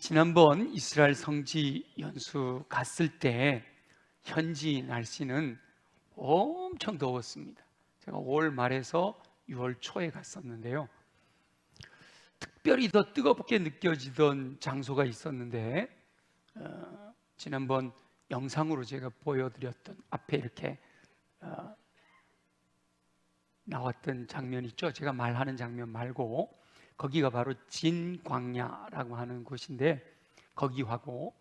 지난번 이스라엘 성지 연수 갔을 때 현지 날씨는 엄청 더웠습니다. 제가 5월 말에서 6월 초에 갔었는데요. 특별히 더 뜨겁게 느껴지던 장소가 있었는데 지난번 영상으로 제가 보여드렸던 앞에 이렇게 나왔던 장면 있죠. 제가 말하는 장면 말고 거기가 바로 진광야라고 하는 곳인데, 거기하고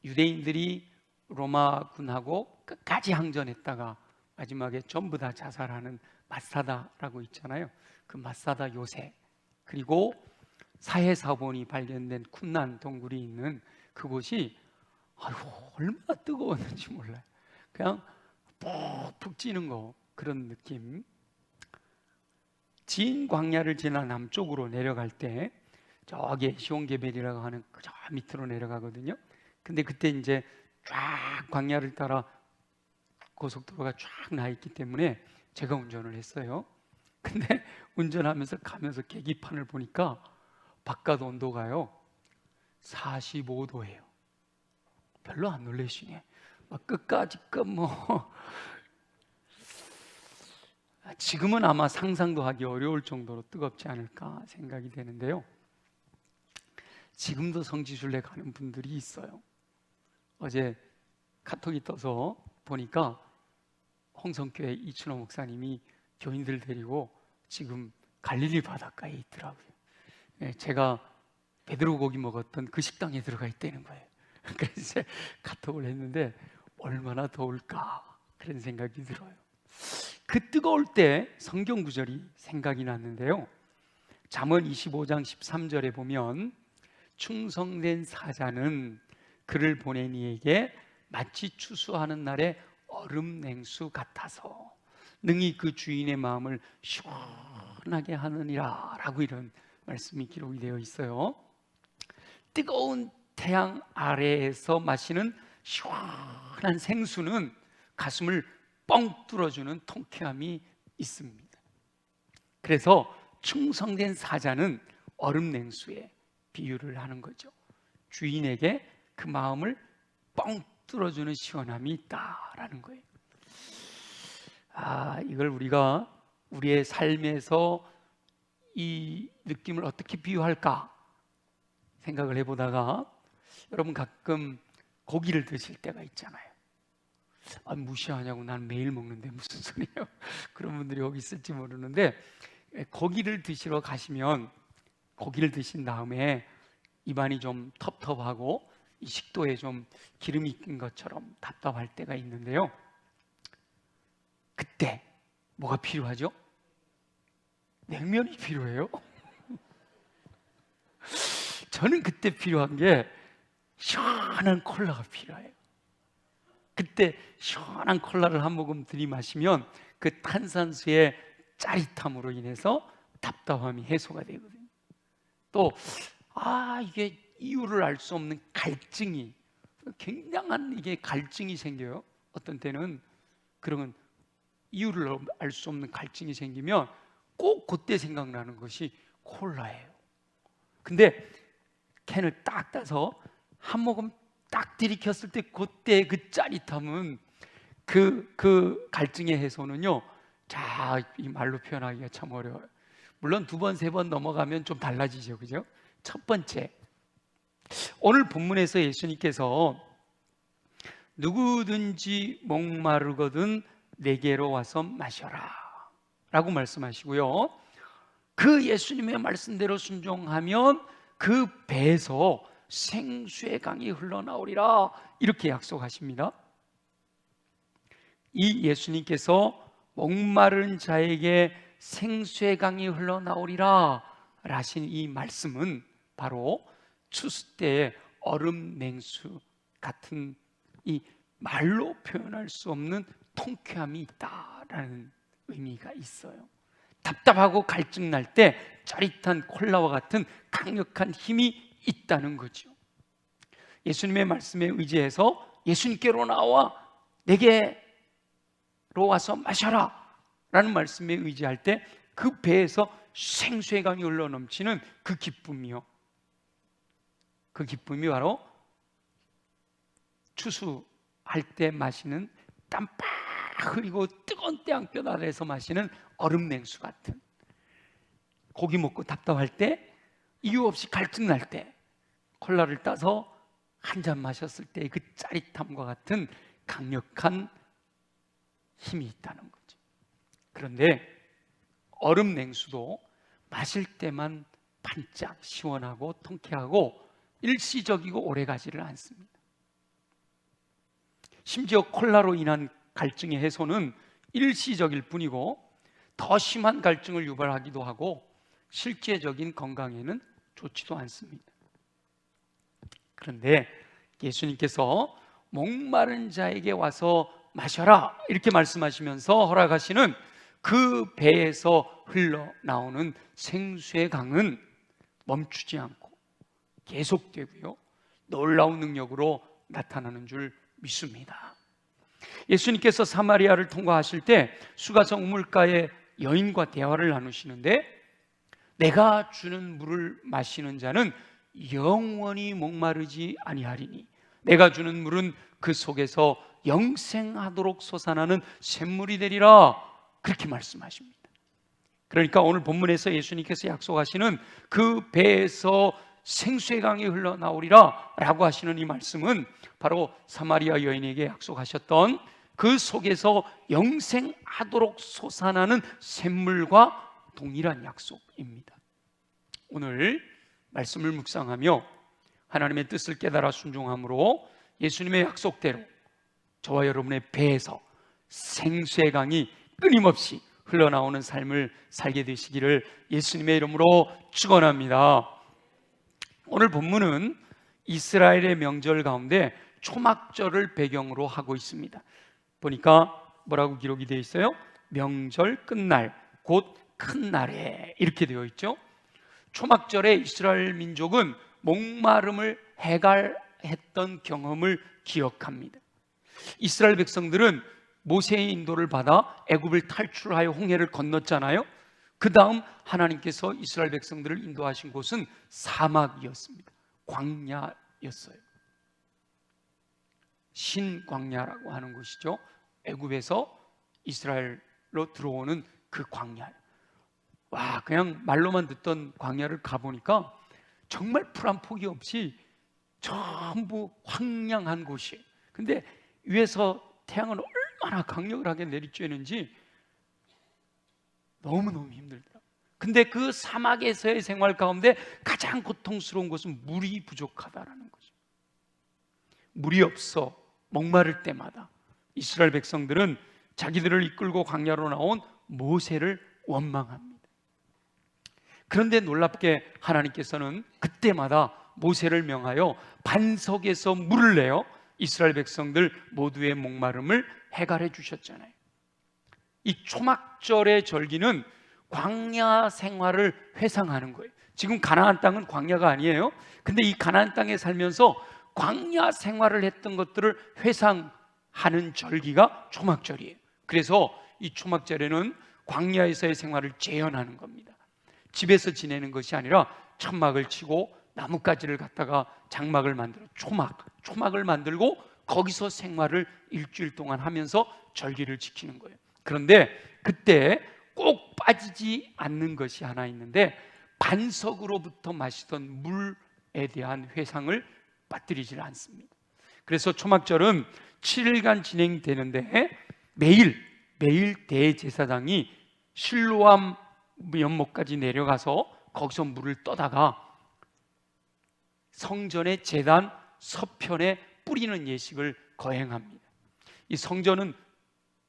유대인들이 로마군하고 끝까지 항전했다가 마지막에 전부 다 자살하는 마사다라고 있잖아요. 그 마사다 요새, 그리고 사해사본이 발견된 쿰란 동굴이 있는 그곳이 얼마나 뜨거웠는지 몰라요. 그냥 푹푹 찌는 거, 그런 느낌. 진 광야를 지나 남쪽으로 내려갈 때 저기 시온게벨이라고 하는 저 밑으로 내려가거든요. 근데 그때 이제 쫙 광야를 따라 고속도로가 쫙 나 있기 때문에 제가 운전을 했어요. 근데 운전하면서 가면서 계기판을 보니까 바깥 온도가요 45도예요. 별로 안 놀라시네. 막 끝까지 지금은 아마 상상도 하기 어려울 정도로 뜨겁지 않을까 생각이 되는데요. 지금도 성지순례 가는 분들이 있어요. 어제 카톡이 떠서 보니까 홍성교회 이춘호 목사님이 교인들 데리고 지금 갈릴리 바닷가에 있더라고요. 제가 베드로 고기 먹었던 그 식당에 들어가 있다는 거예요. 그래서 카톡을 했는데 얼마나 더울까 그런 생각이 들어요. 그 뜨거울 때 성경 구절이 생각이 났는데요. 잠언 25장 13절에 보면 충성된 사자는 그를 보낸 이에게 마치 추수하는 날에 얼음 냉수 같아서 능히 그 주인의 마음을 시원하게 하느니라 라고 이런 말씀이 기록이 되어 있어요. 뜨거운 태양 아래에서 마시는 시원한 생수는 가슴을 뻥 뚫어주는 통쾌함이 있습니다. 그래서 충성된 사자는 얼음 냉수에 비유를 하는 거죠. 주인에게 그 마음을 뻥 뚫어주는 시원함이 있다라는 거예요. 이걸 우리가 우리의 삶에서 이 느낌을 어떻게 비유할까 생각을 해보다가, 여러분 가끔 고기를 드실 때가 있잖아요. 무시하냐고, 난 매일 먹는데 무슨 소리예요? 그런 분들이 여기 있을지 모르는데, 고기를 드시러 가시면 고기를 드신 다음에 입안이 좀 텁텁하고 이 식도에 좀 기름이 낀 것처럼 답답할 때가 있는데요. 그때 뭐가 필요하죠? 냉면이 필요해요. 저는 그때 필요한 게 시원한 콜라가 필요해요. 그때 시원한 콜라를 한 모금 들이마시면 그 탄산수의 짜릿함으로 인해서 답답함이 해소가 되거든요. 또 이게 이유를 알 수 없는 갈증이, 굉장한 이게 갈증이 생겨요. 어떤 때는 그런 이유를 알 수 없는 갈증이 생기면 꼭 그때 생각나는 것이 콜라예요. 근데 캔을 딱 따서 한 모금 딱 들이켰을 때 그때 그 짜릿함은, 그 갈증의 해소는요, 이 말로 표현하기가 참 어려워요. 물론 두 번, 세 번 넘어가면 좀 달라지죠, 그죠? 첫 번째, 오늘 본문에서 예수님께서 누구든지 목마르거든 내게로 와서 마셔라 라고 말씀하시고요, 그 예수님의 말씀대로 순종하면 그 배에서 생수의 강이 흘러나오리라 이렇게 약속하십니다. 이 예수님께서 목마른 자에게 생수의 강이 흘러나오리라 하신 이 말씀은 바로 추수 때의 얼음 냉수 같은 이 말로 표현할 수 없는 통쾌함이 있다라는 의미가 있어요. 답답하고 갈증 날 때 짜릿한 콜라와 같은 강력한 힘이 있다는 거죠. 예수님의 말씀에 의지해서 예수님께로 나와 내게로 와서 마셔라 라는 말씀에 의지할 때 그 배에서 생수의 강이 흘러넘치는 그 기쁨이요, 그 기쁨이 바로 추수할 때 마시는 땀 빡 흘리고 뜨거운 태양볕 아래에서 마시는 얼음 냉수 같은, 고기 먹고 답답할 때, 이유 없이 갈증 날 때 콜라를 따서 한 잔 마셨을 때 그 짜릿함과 같은 강력한 힘이 있다는 거죠. 그런데 얼음 냉수도 마실 때만 반짝 시원하고 통쾌하고 일시적이고 오래가지를 않습니다. 심지어 콜라로 인한 갈증의 해소는 일시적일 뿐이고 더 심한 갈증을 유발하기도 하고 실제적인 건강에는 좋지도 않습니다. 그런데 예수님께서 목마른 자에게 와서 마셔라 이렇게 말씀하시면서 허락하시는 그 배에서 흘러나오는 생수의 강은 멈추지 않고 계속되고요, 놀라운 능력으로 나타나는 줄 믿습니다. 예수님께서 사마리아를 통과하실 때 수가성 우물가에 여인과 대화를 나누시는데, 내가 주는 물을 마시는 자는 영원히 목마르지 아니하리니 내가 주는 물은 그 속에서 영생하도록 솟아나는 샘물이 되리라, 그렇게 말씀하십니다. 그러니까 오늘 본문에서 예수님께서 약속하시는 그 배에서 생수의 강이 흘러나오리라 라고 하시는 이 말씀은 바로 사마리아 여인에게 약속하셨던 그 속에서 영생하도록 솟아나는 샘물과 동일한 약속입니다. 오늘 말씀을 묵상하며 하나님의 뜻을 깨달아 순종함으로 예수님의 약속대로 저와 여러분의 배에서 생수의 강이 끊임없이 흘러나오는 삶을 살게 되시기를 예수님의 이름으로 축원합니다. 오늘 본문은 이스라엘의 명절 가운데 초막절을 배경으로 하고 있습니다. 보니까 뭐라고 기록이 되어 있어요? 명절 끝날, 곧 큰 날에, 이렇게 되어 있죠. 초막절에 이스라엘 민족은 목마름을 해갈했던 경험을 기억합니다. 이스라엘 백성들은 모세의 인도를 받아 애굽을 탈출하여 홍해를 건넜잖아요. 그 다음 하나님께서 이스라엘 백성들을 인도하신 곳은 사막이었습니다. 광야였어요. 신광야라고 하는 곳이죠. 애굽에서 이스라엘로 들어오는 그 광야. 와, 그냥 말로만 듣던 광야를 가보니까 정말 풀 한 포기 없이 전부 황량한 곳이에요. 근데 위에서 태양은 얼마나 강력하게 내리쬐는지 너무너무 힘들더라고요. 근데 그 사막에서의 생활 가운데 가장 고통스러운 것은 물이 부족하다라는 거죠. 물이 없어 목마를 때마다 이스라엘 백성들은 자기들을 이끌고 광야로 나온 모세를 원망합니다. 그런데 놀랍게 하나님께서는 그때마다 모세를 명하여 반석에서 물을 내어 이스라엘 백성들 모두의 목마름을 해갈해 주셨잖아요. 이 초막절의 절기는 광야 생활을 회상하는 거예요. 지금 가나안 땅은 광야가 아니에요. 근데 이 가나안 땅에 살면서 광야 생활을 했던 것들을 회상하는 절기가 초막절이에요. 그래서 이 초막절에는 광야에서의 생활을 재현하는 겁니다. 집에서 지내는 것이 아니라 천막을 치고 나뭇가지를 갖다가 장막을 만들어 초막을 만들고 거기서 생활을 일주일 동안 하면서 절기를 지키는 거예요. 그런데 그때 꼭 빠지지 않는 것이 하나 있는데, 반석으로부터 마시던 물에 대한 회상을 빠뜨리질 않습니다. 그래서 초막절은 7일간 진행되는데 매일 대제사장이 실로암 연못까지 내려가서 거기서 물을 떠다가 성전의 제단 서편에 뿌리는 예식을 거행합니다. 이 성전은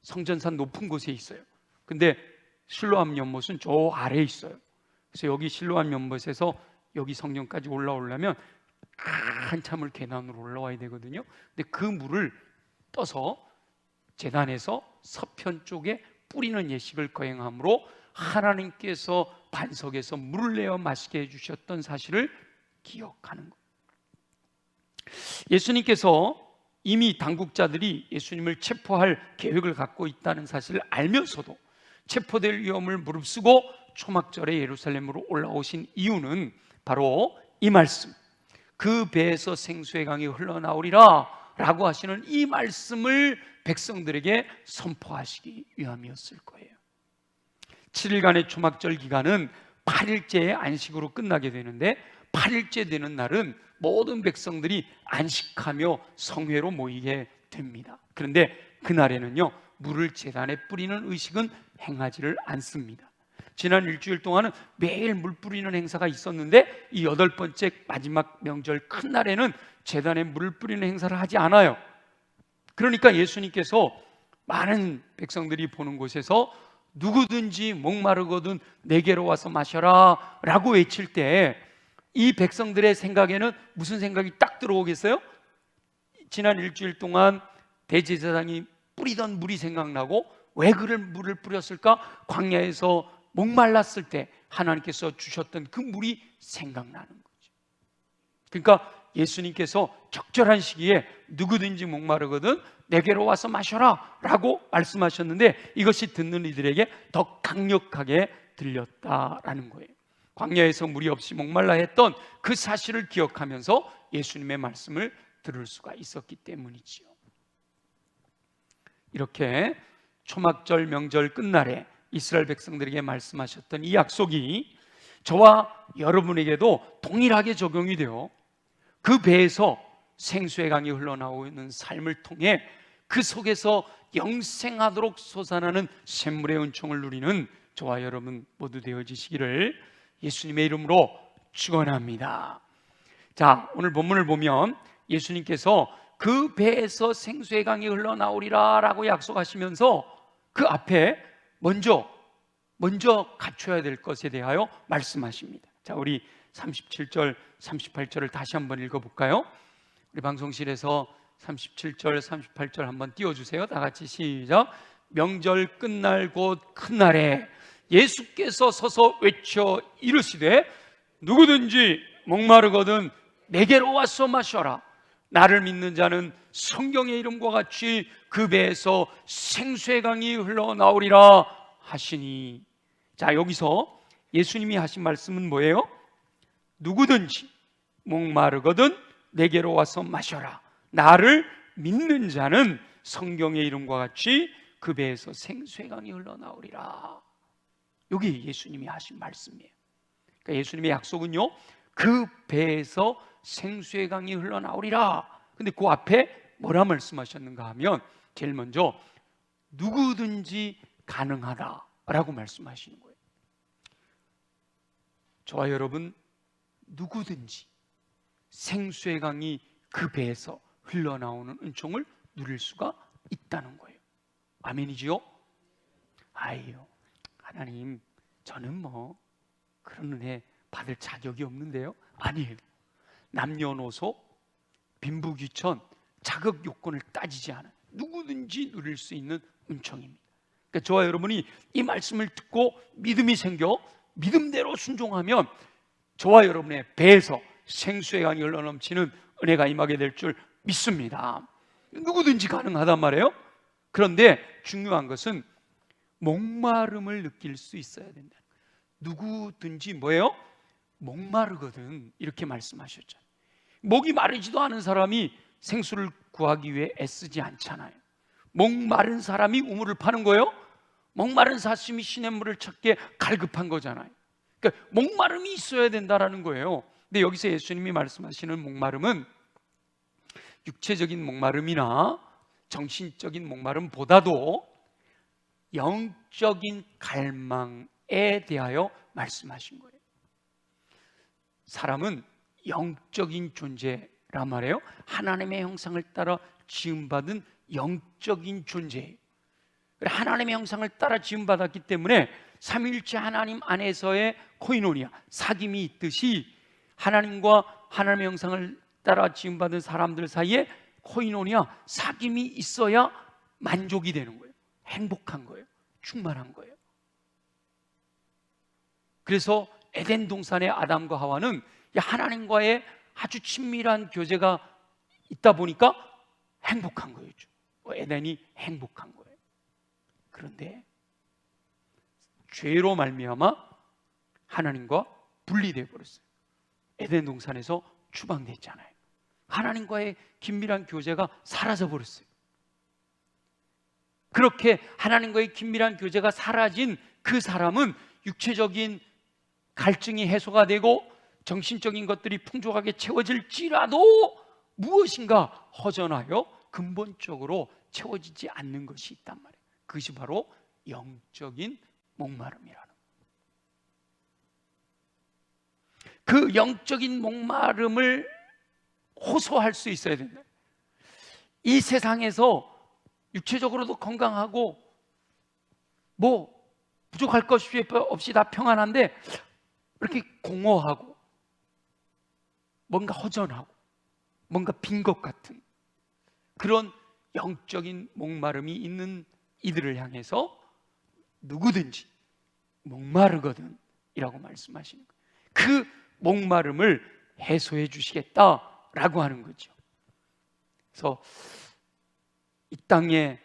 성전산 높은 곳에 있어요. 근데 실로암 연못은 저 아래에 있어요. 그래서 여기 실로암 연못에서 여기 성전까지 올라오려면 한참을 계단으로 올라와야 되거든요. 근데 그 물을 떠서 제단에서 서편 쪽에 뿌리는 예식을 거행함으로 하나님께서 반석에서 물을 내어 마시게 해주셨던 사실을 기억하는 거예요. 예수님께서 이미 당국자들이 예수님을 체포할 계획을 갖고 있다는 사실을 알면서도 체포될 위험을 무릅쓰고 초막절에 예루살렘으로 올라오신 이유는 바로 이 말씀, 그 배에서 생수의 강이 흘러나오리라 라고 하시는 이 말씀을 백성들에게 선포하시기 위함이었을 거예요. 7일간의 초막절 기간은 8일째의 안식으로 끝나게 되는데, 8일째 되는 날은 모든 백성들이 안식하며 성회로 모이게 됩니다. 그런데 그날에는요, 물을 제단에 뿌리는 의식은 행하지를 않습니다. 지난 일주일 동안은 매일 물 뿌리는 행사가 있었는데, 이 8번째 마지막 명절 큰 날에는 제단에 물을 뿌리는 행사를 하지 않아요. 그러니까 예수님께서 많은 백성들이 보는 곳에서 누구든지 목마르거든 내게로 와서 마셔라 라고 외칠 때, 이 백성들의 생각에는 무슨 생각이 딱 들어오겠어요? 지난 일주일 동안 대제사장이 뿌리던 물이 생각나고, 왜 그런 물을 뿌렸을까? 광야에서 목말랐을 때 하나님께서 주셨던 그 물이 생각나는 거죠. 그러니까 예수님께서 적절한 시기에 누구든지 목마르거든 내게로 와서 마셔라 라고 말씀하셨는데, 이것이 듣는 이들에게 더 강력하게 들렸다라는 거예요. 광야에서 물이 없이 목말라 했던 그 사실을 기억하면서 예수님의 말씀을 들을 수가 있었기 때문이지요. 이렇게 초막절 명절 끝날에 이스라엘 백성들에게 말씀하셨던 이 약속이 저와 여러분에게도 동일하게 적용이 돼요. 그 배에서 생수의 강이 흘러나오는 삶을 통해 그 속에서 영생하도록 솟아나는 샘물의 은총을 누리는 저와 여러분 모두 되어지시기를 예수님의 이름으로 축원합니다. 자, 오늘 본문을 보면 예수님께서 그 배에서 생수의 강이 흘러나오리라 라고 약속하시면서 그 앞에 먼저 갖춰야 될 것에 대하여 말씀하십니다. 자, 우리 37절 38절을 다시 한번 읽어볼까요? 우리 방송실에서 37절 38절 한번 띄워주세요. 다 같이 시작. 명절 끝날 곧 큰 날에 예수께서 서서 외쳐 이르시되 누구든지 목마르거든 내게로 와서 마셔라. 나를 믿는 자는 성경의 이름과 같이 그 배에서 생수의 강이 흘러나오리라 하시니. 자, 여기서 예수님이 하신 말씀은 뭐예요? 누구든지 목마르거든 내게로 와서 마셔라. 나를 믿는 자는 성경의 이름과 같이 그 배에서 생수의 강이 흘러나오리라. 여기 예수님이 하신 말씀이에요. 그러니까 예수님의 약속은요, 그 배에서 생수의 강이 흘러나오리라. 근데 그 앞에 뭐라 말씀하셨는가 하면, 제일 먼저 누구든지 가능하다라고 말씀하시는 거예요. 저와 여러분 누구든지 생수의 강이 그 배에서 흘러나오는 은총을 누릴 수가 있다는 거예요. 아멘이지요? 아이요, 하나님, 저는 뭐 그런 은혜 받을 자격이 없는데요? 아니에요. 남녀노소, 빈부귀천, 자격 요건을 따지지 않아요. 누구든지 누릴 수 있는 은총입니다. 그러니까 저와 여러분이 이 말씀을 듣고 믿음이 생겨 믿음대로 순종하면 저와 여러분의 배에서 생수의 강이 흘러넘치는 은혜가 임하게 될 줄 믿습니다. 누구든지 가능하단 말이에요. 그런데 중요한 것은 목마름을 느낄 수 있어야 된다. 누구든지 뭐예요? 목마르거든 이렇게 말씀하셨죠. 목이 마르지도 않은 사람이 생수를 구하기 위해 애쓰지 않잖아요. 목마른 사람이 우물을 파는 거예요. 목마른 사슴이 시냇물을 찾게 갈급한 거잖아요. 그러니까 목마름이 있어야 된다라는 거예요. 근데 여기서 예수님이 말씀하시는 목마름은 육체적인 목마름이나 정신적인 목마름보다도 영적인 갈망에 대하여 말씀하신 거예요. 사람은 영적인 존재란 말이에요. 하나님의 형상을 따라 지음받은 영적인 존재예요. 하나님의 형상을 따라 지음받았기 때문에 삼위일체 하나님 안에서의 코이노니아, 사귐이 있듯이 하나님과 하나님의 형상을 따라 지음받은 사람들 사이에 코이노니아, 사귐이 있어야 만족이 되는 거예요. 행복한 거예요. 충만한 거예요. 그래서 에덴 동산의 아담과 하와는 하나님과의 아주 친밀한 교제가 있다 보니까 행복한 거예요. 에덴이 행복한 거예요. 그런데 죄로 말미암아 하나님과 분리되어 버렸어요. 에덴 동산에서 추방됐잖아요. 하나님과의 긴밀한 교제가 사라져 버렸어요. 그렇게 하나님과의 긴밀한 교제가 사라진 그 사람은 육체적인 갈증이 해소가 되고 정신적인 것들이 풍족하게 채워질지라도 무엇인가 허전하여 근본적으로 채워지지 않는 것이 있단 말이에요. 그것이 바로 영적인 목마름이라는 거예요. 그 영적인 목마름을 호소할 수 있어야 된다. 이 세상에서 육체적으로도 건강하고 뭐 부족할 것이 없이 다 평안한데 이렇게 공허하고 뭔가 허전하고 뭔가 빈 것 같은 그런 영적인 목마름이 있는 이들을 향해서 누구든지 목마르거든 이라고 말씀하시는 거예요. 그 목마름을 해소해 주시겠다라고 하는 거죠. 그래서 이 땅에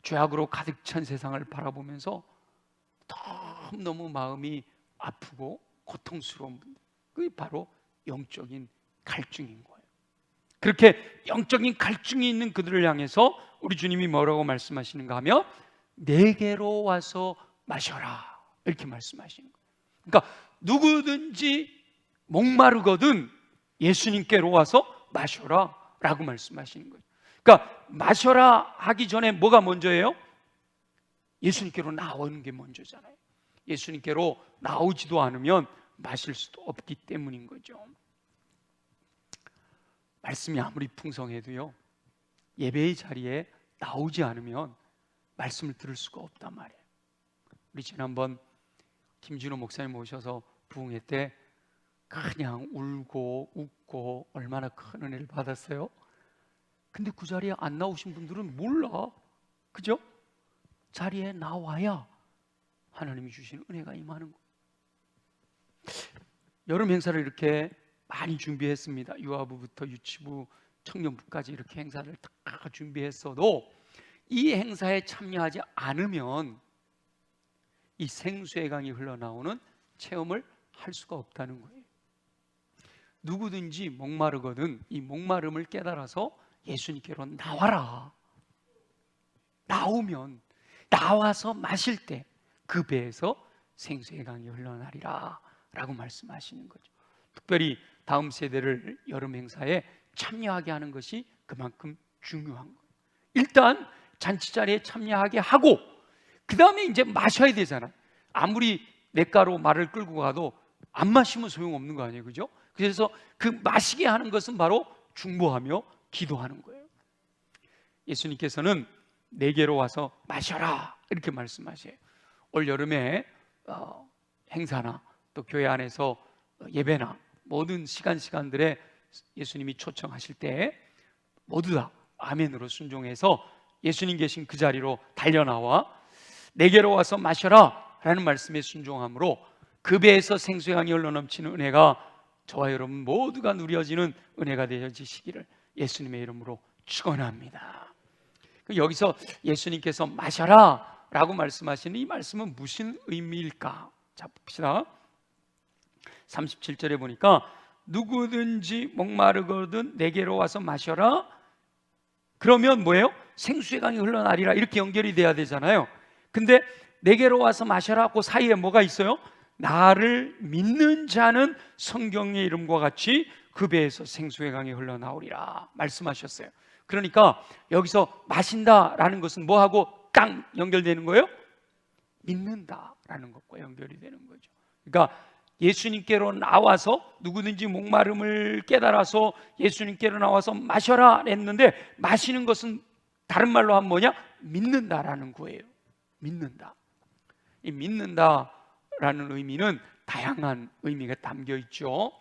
죄악으로 가득 찬 세상을 바라보면서 너무너무 마음이 아프고 고통스러운 분들, 그게 바로 영적인 갈증인 거예요. 그렇게 영적인 갈증이 있는 그들을 향해서 우리 주님이 뭐라고 말씀하시는가 하면 내게로 와서 마셔라 이렇게 말씀하시는 거예요. 그러니까 누구든지 목마르거든 예수님께로 와서 마셔라 라고 말씀하시는 거예요. 그러니까 마셔라 하기 전에 뭐가 먼저예요? 예수님께로 나오는 게 먼저잖아요. 예수님께로 나오지도 않으면 마실 수도 없기 때문인 거죠. 말씀이 아무리 풍성해도요, 예배의 자리에 나오지 않으면 말씀을 들을 수가 없단 말이에요. 우리 지난번 김진호 목사님 모셔서 부흥회 때 그냥 울고 웃고 얼마나 큰 은혜를 받았어요. 근데 그 자리에 안 나오신 분들은 몰라. 그죠? 자리에 나와야 하나님이 주신 은혜가 임하는 거예요. 여름 행사를 이렇게 많이 준비했습니다. 유아부부터 유치부, 청년부까지 이렇게 행사를 다 준비했어도 이 행사에 참여하지 않으면 이 생수의 강이 흘러나오는 체험을 할 수가 없다는 거예요. 누구든지 목마르거든 이 목마름을 깨달아서 예수님께로 나와라. 나오면 나와서 마실 때 그 배에서 생수의 강이 흘러나리라 라고 말씀하시는 거죠. 특별히 다음 세대를 여름 행사에 참여하게 하는 것이 그만큼 중요한 거예요. 일단 잔치 자리에 참여하게 하고 그 다음에 이제 마셔야 되잖아요. 아무리 냇가로 말을 끌고 가도 안 마시면 소용없는 거 아니에요, 그죠? 그래서 그 마시게 하는 것은 바로 중보하며 기도하는 거예요. 예수님께서는 내게로 와서 마셔라 이렇게 말씀하셔요. 올 여름에 행사나 또 교회 안에서 예배나 모든 시간들에 예수님이 초청하실 때 모두 다 아멘으로 순종해서 예수님 계신 그 자리로 달려나와 내게로 와서 마셔라 라는 말씀에 순종함으로 그 배에서 생수의 강이 흘러넘치는 은혜가 저와 여러분 모두가 누려지는 은혜가 되어지시기를 예수님의 이름으로 축원합니다. 여기서 예수님께서 마셔라 라고 말씀하시는 이 말씀은 무슨 의미일까? 자, 봅시다. 37절에 보니까 누구든지 목마르거든 내게로 와서 마셔라. 그러면 뭐예요? 생수의 강이 흘러나리라 이렇게 연결이 돼야 되잖아요. 근데 내게로 와서 마셔라 그 사이에 뭐가 있어요? 나를 믿는 자는 성경의 이름과 같이 그 배에서 생수의 강이 흘러나오리라 말씀하셨어요. 그러니까 여기서 마신다라는 것은 뭐하고 깡 연결되는 거예요? 믿는다라는 것과 연결이 되는 거죠. 그러니까 예수님께로 나와서 누구든지 목마름을 깨달아서 예수님께로 나와서 마셔라 했는데 마시는 것은 다른 말로 하면 뭐냐? 믿는다라는 거예요. 믿는다. 이 믿는다라는 의미는 다양한 의미가 담겨 있죠.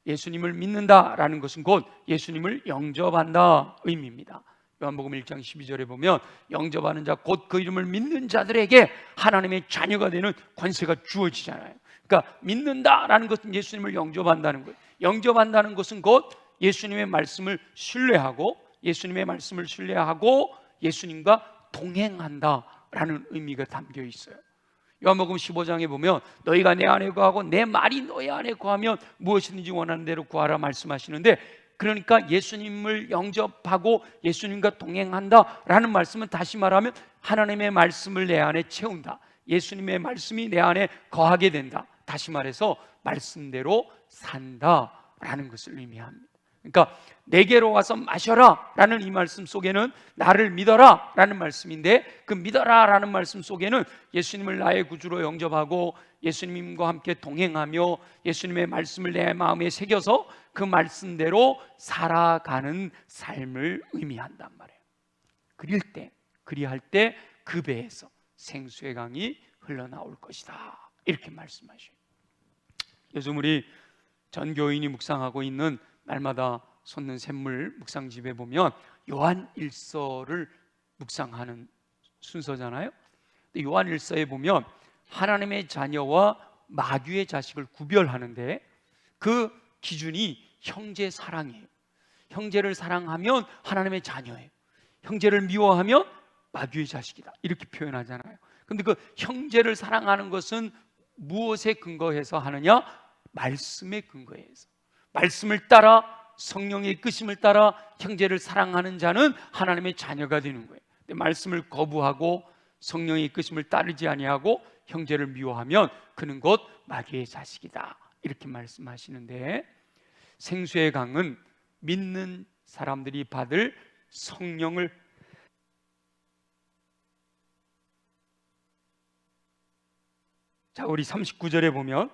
예수님을 믿는다라는 것은 곧 예수님을 영접한다 의미입니다. 요한복음 1장 12절에 보면 영접하는 자 곧 그 이름을 믿는 자들에게 하나님의 자녀가 되는 권세가 주어지잖아요. 그러니까 믿는다라는 것은 예수님을 영접한다는 거예요. 영접한다는 것은 곧 예수님의 말씀을 신뢰하고 예수님의 말씀을 신뢰하고 예수님과 동행한다라는 의미가 담겨 있어요. 요한복음 15장에 보면 너희가 내 안에 거하고 내 말이 너희 안에 거하면 무엇이든지 원하는 대로 구하라 말씀하시는데, 그러니까 예수님을 영접하고 예수님과 동행한다라는 말씀은 다시 말하면 하나님의 말씀을 내 안에 채운다, 예수님의 말씀이 내 안에 거하게 된다, 다시 말해서 말씀대로 산다라는 것을 의미합니다. 그러니까 내게로 와서 마셔라 라는 이 말씀 속에는 나를 믿어라 라는 말씀인데, 그 믿어라 라는 말씀 속에는 예수님을 나의 구주로 영접하고 예수님과 함께 동행하며 예수님의 말씀을 내 마음에 새겨서 그 말씀대로 살아가는 삶을 의미한단 말이에요. 그리할 때 그 배에서 생수의 강이 흘러나올 것이다, 이렇게 말씀하셔요. 요즘 우리 전 교인이 묵상하고 있는 날마다 솟는 샘물 묵상집에 보면 요한 1서를 묵상하는 순서잖아요. 요한 1서에 보면 하나님의 자녀와 마귀의 자식을 구별하는데 그 기준이 형제 사랑이에요. 형제를 사랑하면 하나님의 자녀예요. 형제를 미워하면 마귀의 자식이다, 이렇게 표현하잖아요. 근데 그 형제를 사랑하는 것은 무엇에 근거해서 하느냐? 말씀에 근거해서. 말씀을 따라, 성령의 이끄심을 따라 형제를 사랑하는 자는 하나님의 자녀가 되는 거예요. 근데 말씀을 거부하고 성령의 이끄심을 따르지 아니하고 형제를 미워하면 그는 곧 마귀의 자식이다, 이렇게 말씀하시는데, 생수의 강은 믿는 사람들이 받을 성령을, 자, 우리 39절에 보면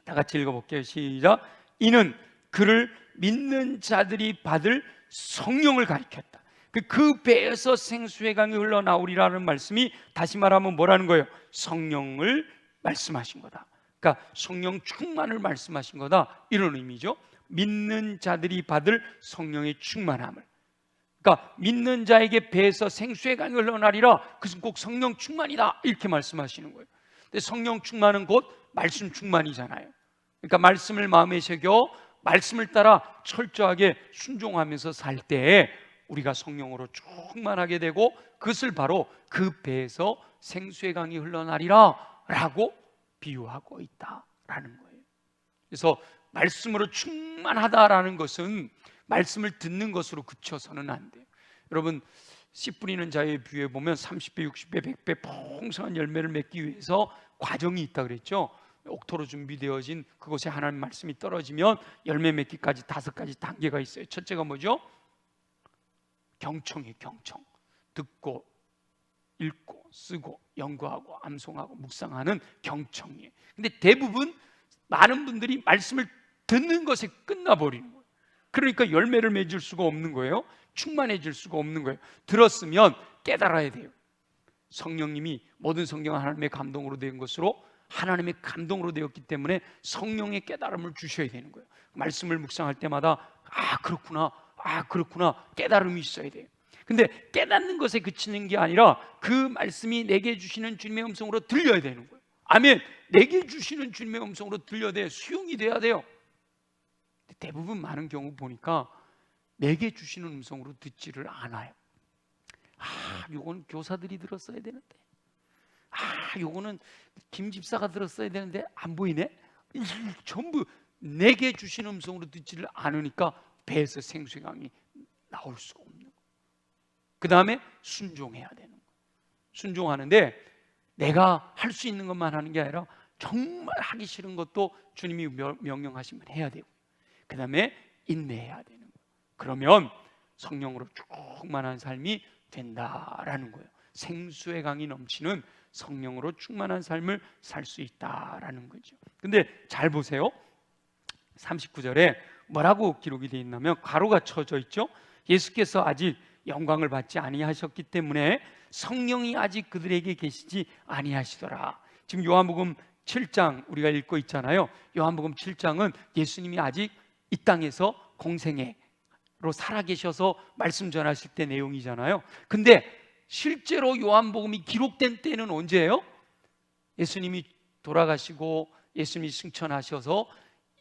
다 같이 읽어볼게요. 시작. 이는 그를 믿는 자들이 받을 성령을 가리켰다. 그 배에서 생수의 강이 흘러나오리라는 말씀이 다시 말하면 뭐라는 거예요? 성령을 말씀하신 거다. 그러니까 성령 충만을 말씀하신 거다, 이런 의미죠. 믿는 자들이 받을 성령의 충만함을. 그러니까 믿는 자에게 배에서 생수의 강이 흘러나리라, 그것은 꼭 성령 충만이다, 이렇게 말씀하시는 거예요. 근데 성령 충만은 곧 말씀 충만이잖아요. 그러니까 말씀을 마음에 새겨 말씀을 따라 철저하게 순종하면서 살 때에 우리가 성령으로 충만하게 되고, 그것을 바로 그 배에서 생수의 강이 흘러나리라 라고 비유하고 있다라는 거예요. 그래서 말씀으로 충만하다라는 것은 말씀을 듣는 것으로 그쳐서는 안 돼요. 여러분, 씨 뿌리는 자의 비유에 보면 30배, 60배, 100배 풍성한 열매를 맺기 위해서 과정이 있다 그랬죠. 옥토로 준비되어진 그곳에 하나님 말씀이 떨어지면 열매 맺기까지 5가지 단계가 있어요. 첫째가 뭐죠? 경청이에요. 경청. 듣고 읽고 쓰고 연구하고 암송하고 묵상하는 경청이에요. 근데 대부분 많은 분들이 말씀을 듣는 것에 끝나버리는 거예요. 그러니까 열매를 맺을 수가 없는 거예요. 충만해질 수가 없는 거예요. 들었으면 깨달아야 돼요. 성령님이 모든 성경은 하나님의 감동으로 된 것으로, 하나님의 감동으로 되었기 때문에 성령의 깨달음을 주셔야 되는 거예요. 말씀을 묵상할 때마다 그렇구나 깨달음이 있어야 돼요. 근데 깨닫는 것에 그치는 게 아니라 그 말씀이 내게 주시는 주님의 음성으로 들려야 되는 거예요. 아멘. 내게 주시는 주님의 음성으로 들려야 돼요. 수용이 돼야 돼요. 대부분 많은 경우 보니까 내게 주시는 음성으로 듣지를 않아요. 요건 교사들이 들었어야 되는데, 요거는 김 집사가 들었어야 되는데 안 보이네. 전부 내게 주시는 음성으로 듣지를 않으니까 배에서 생수의 강이 나올 수가 없는 거예요. 그 다음에 순종해야 되는 거예요. 순종하는데 내가 할 수 있는 것만 하는 게 아니라 정말 하기 싫은 것도 주님이 명령하시면 해야 되고, 그 다음에 인내해야 되는 거예요. 그러면 성령으로 충만한 삶이 된다라는 거예요. 생수의 강이 넘치는 성령으로 충만한 삶을 살 수 있다라는 거죠. 근데 잘 보세요. 39절에 뭐라고 기록이 되어 있냐면 가로가 쳐져 있죠. 예수께서 아직 영광을 받지 아니하셨기 때문에 성령이 아직 그들에게 계시지 아니하시더라. 지금 요한복음 7장 우리가 읽고 있잖아요. 요한복음 7장은 예수님이 아직 이 땅에서 공생애로 살아계셔서 말씀 전하실 때 내용이잖아요. 근데 실제로 요한복음이 기록된 때는 언제예요? 예수님이 돌아가시고 예수님이 승천하셔서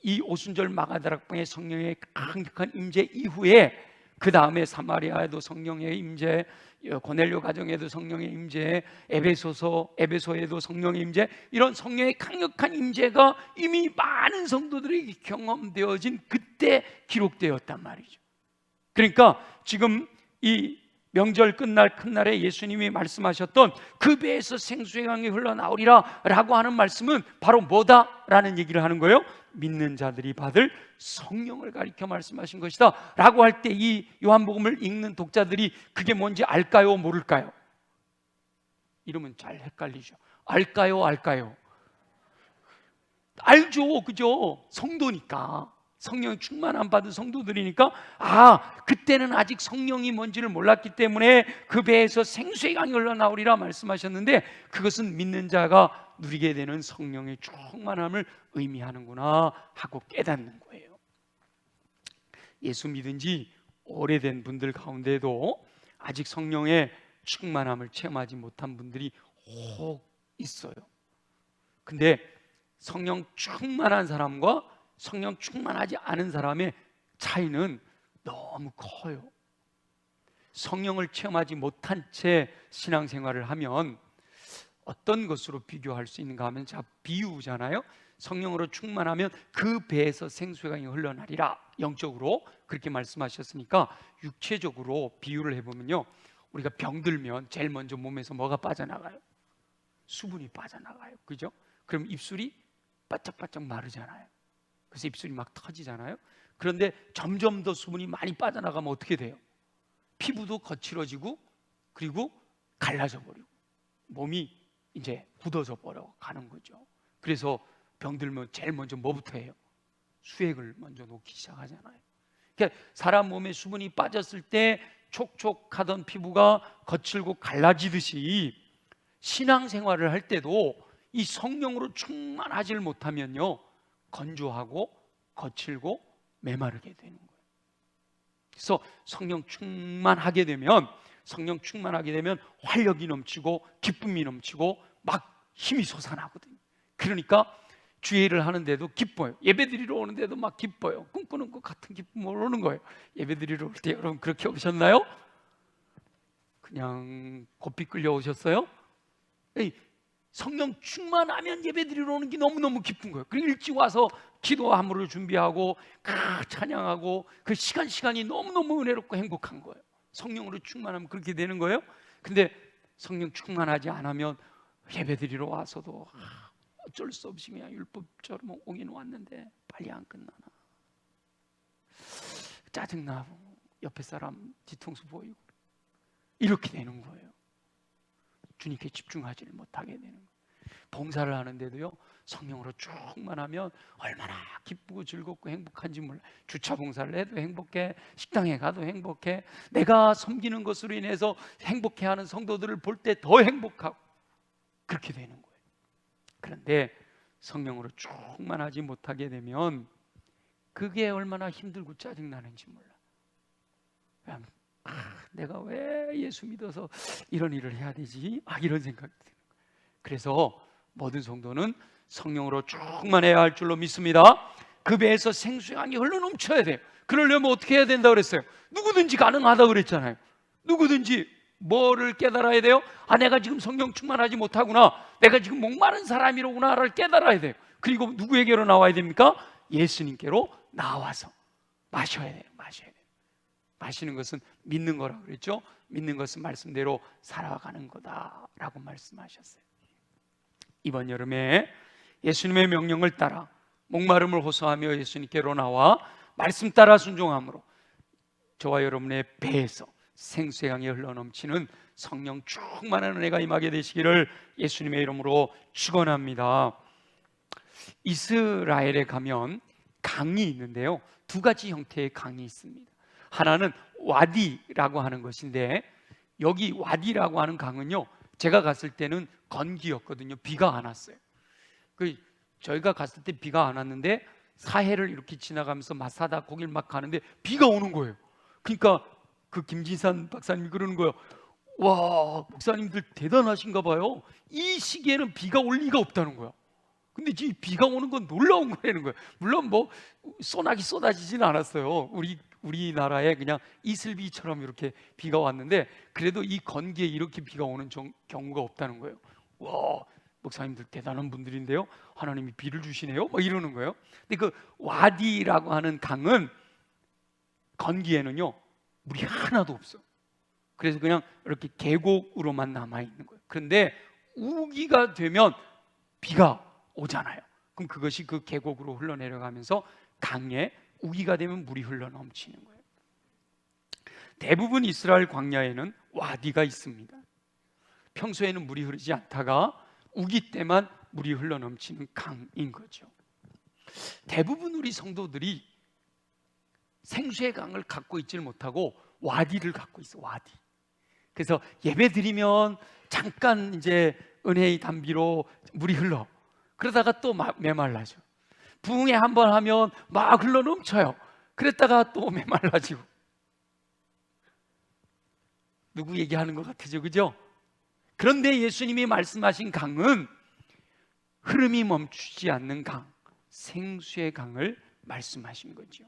이 오순절 마가다락방의 성령의 강력한 임재 이후에 그 다음에 사마리아에도 성령의 임재, 고넬료 가정에도 성령의 임재, 에베소에도 성령의 임재, 이런 성령의 강력한 임재가 이미 많은 성도들에게 경험되어진 그때 기록되었단 말이죠. 그러니까 지금 이 명절 끝날 큰 날에 예수님이 말씀하셨던 그 배에서 생수의 강이 흘러나오리라 라고 하는 말씀은 바로 뭐다? 라는 얘기를 하는 거예요. 믿는 자들이 받을 성령을 가리켜 말씀하신 것이다 라고 할 때 이 요한복음을 읽는 독자들이 그게 뭔지 알까요? 모를까요? 이러면 잘 헷갈리죠. 알까요? 알죠. 그죠? 성도니까, 성령 충만함 받은 성도들이니까, 그때는 아직 성령이 뭔지를 몰랐기 때문에 그 배에서 생수의 강이 흘러나오리라 말씀하셨는데, 그것은 믿는 자가 누리게 되는 성령의 충만함을 의미하는구나 하고 깨닫는 거예요. 예수 믿은 지 오래된 분들 가운데도 아직 성령의 충만함을 체험하지 못한 분들이 혹 있어요. 근데 성령 충만한 사람과 성령 충만하지 않은 사람의 차이는 너무 커요. 성령을 체험하지 못한 채 신앙생활을 하면 어떤 것으로 비교할 수 있는가 하면, 자, 비유잖아요. 성령으로 충만하면 그 배에서 생수의 강이 흘러나리라, 영적으로 그렇게 말씀하셨으니까 육체적으로 비유를 해보면요, 우리가 병들면 제일 먼저 몸에서 뭐가 빠져나가요? 수분이 빠져나가요. 그죠? 그럼 입술이 바짝바짝 마르잖아요. 그래서 입술이 막 터지잖아요. 그런데 점점 더 수분이 많이 빠져나가면 어떻게 돼요? 피부도 거칠어지고, 그리고 갈라져 버리고, 몸이 이제 굳어져 버려 가는 거죠. 그래서 병들면 제일 먼저 뭐부터 해요? 수액을 먼저 놓기 시작하잖아요. 그러니까 사람 몸에 수분이 빠졌을 때 촉촉하던 피부가 거칠고 갈라지듯이 신앙생활을 할 때도 이 성령으로 충만하지 못하면요, 건조하고 거칠고 메마르게 되는 거예요. 그래서 성령 충만하게 되면 활력이 넘치고 기쁨이 넘치고 막 힘이 솟아나거든요. 그러니까 주일을 하는데도 기뻐요. 예배드리러 오는데도 막 기뻐요. 꿈꾸는 것 같은 기쁨으로 오는 거예요. 예배드리러 올 때 여러분 그렇게 오셨나요? 그냥 고삐 끌려오셨어요? 성령 충만하면 예배드리러 오는 게 너무너무 기쁜 거예요. 그리고 일찍 와서 기도 함으로 준비하고 찬양하고 그 시간이 너무너무 은혜롭고 행복한 거예요. 성령으로 충만하면 그렇게 되는 거예요. 근데 성령 충만하지 않으면 예배드리러 와서도 어쩔 수 없이 그냥 율법처럼 오긴 왔는데 빨리 안 끝나나, 짜증나고 옆에 사람 뒤통수 보이고 이렇게 되는 거예요. 주님께 집중하지를 못하게 되는 거예요. 봉사를 하는데도요, 성령으로 충만하면 얼마나 기쁘고 즐겁고 행복한지 몰라요. 주차 봉사를 해도 행복해, 식당에 가도 행복해, 내가 섬기는 것으로 인해서 행복해하는 성도들을 볼 때 더 행복하고 그렇게 되는 거예요. 그런데 성령으로 충만하지 못하게 되면 그게 얼마나 힘들고 짜증나는지 몰라요. 내가 왜 예수 믿어서 이런 일을 해야 되지? 이런 생각이 드는 거예요. 그래서 모든 성도는 성령으로 충만해야 할 줄로 믿습니다. 그 배에서 생수의 강이 흘러넘쳐야 돼요. 그러려면 어떻게 해야 된다고 그랬어요? 누구든지 가능하다고 그랬잖아요. 누구든지 뭐를 깨달아야 돼요? 내가 지금 성령 충만하지 못하구나, 내가 지금 목마른 사람이로구나를 깨달아야 돼요. 그리고 누구에게로 나와야 됩니까? 예수님께로 나와서 마셔야 돼요. 마시는 것은 믿는 거라고 그랬죠. 믿는 것은 말씀대로 살아가는 거다라고 말씀하셨어요. 이번 여름에 예수님의 명령을 따라 목마름을 호소하며 예수님께로 나와 말씀 따라 순종함으로 저와 여러분의 배에서 생수의 강이 흘러넘치는 성령 충만한 은혜가 임하게 되시기를 예수님의 이름으로 축원합니다. 이스라엘에 가면 강이 있는데요, 두 가지 형태의 강이 있습니다. 하나는 와디라고 하는 것인데, 여기 와디라고 하는 강은요, 제가 갔을 때는 건기였거든요. 비가 안 왔어요. 저희가 갔을 때 비가 안 왔는데 사해를 이렇게 지나가면서 마사다 거길 막 가는데 비가 오는 거예요. 그러니까 그 김진산 박사님이 그러는 거예요. 와, 목사님들 대단하신가 봐요. 이 시기에는 비가 올 리가 없다는 거야. 근데 지금 비가 오는 건 놀라운 거라는 거예요. 물론 뭐 소나기 쏟아지지는 않았어요. 우리 우리나라에 그냥 이슬비처럼 이렇게 비가 왔는데 그래도 이 건기에 이렇게 비가 오는 경우가 없다는 거예요. 와, 목사님들 대단한 분들인데요, 하나님이 비를 주시네요, 뭐 이러는 거예요. 근데 그 와디라고 하는 강은 건기에는요 물이 하나도 없어. 그래서 그냥 이렇게 계곡으로만 남아 있는 거예요. 그런데 우기가 되면 비가 오잖아요. 그럼 그것이 그 계곡으로 흘러내려가면서 강에 우기가 되면 물이 흘러 넘치는 거예요. 대부분 이스라엘 광야에는 와디가 있습니다. 평소에는 물이 흐르지 않다가 우기 때만 물이 흘러 넘치는 강인 거죠. 대부분 우리 성도들이 생수의 강을 갖고 있지를 못하고 와디를 갖고 있어. 와디. 그래서 예배 드리면 잠깐 이제 은혜의 단비로 물이 흘러. 그러다가 또 메말라져. 부흥회 한번 하면 막 흘러 넘쳐요. 그랬다가 또 메말라지고. 누구 얘기하는 것 같으죠, 그죠? 그런데 예수님이 말씀하신 강은 흐름이 멈추지 않는 강, 생수의 강을 말씀하신 거죠.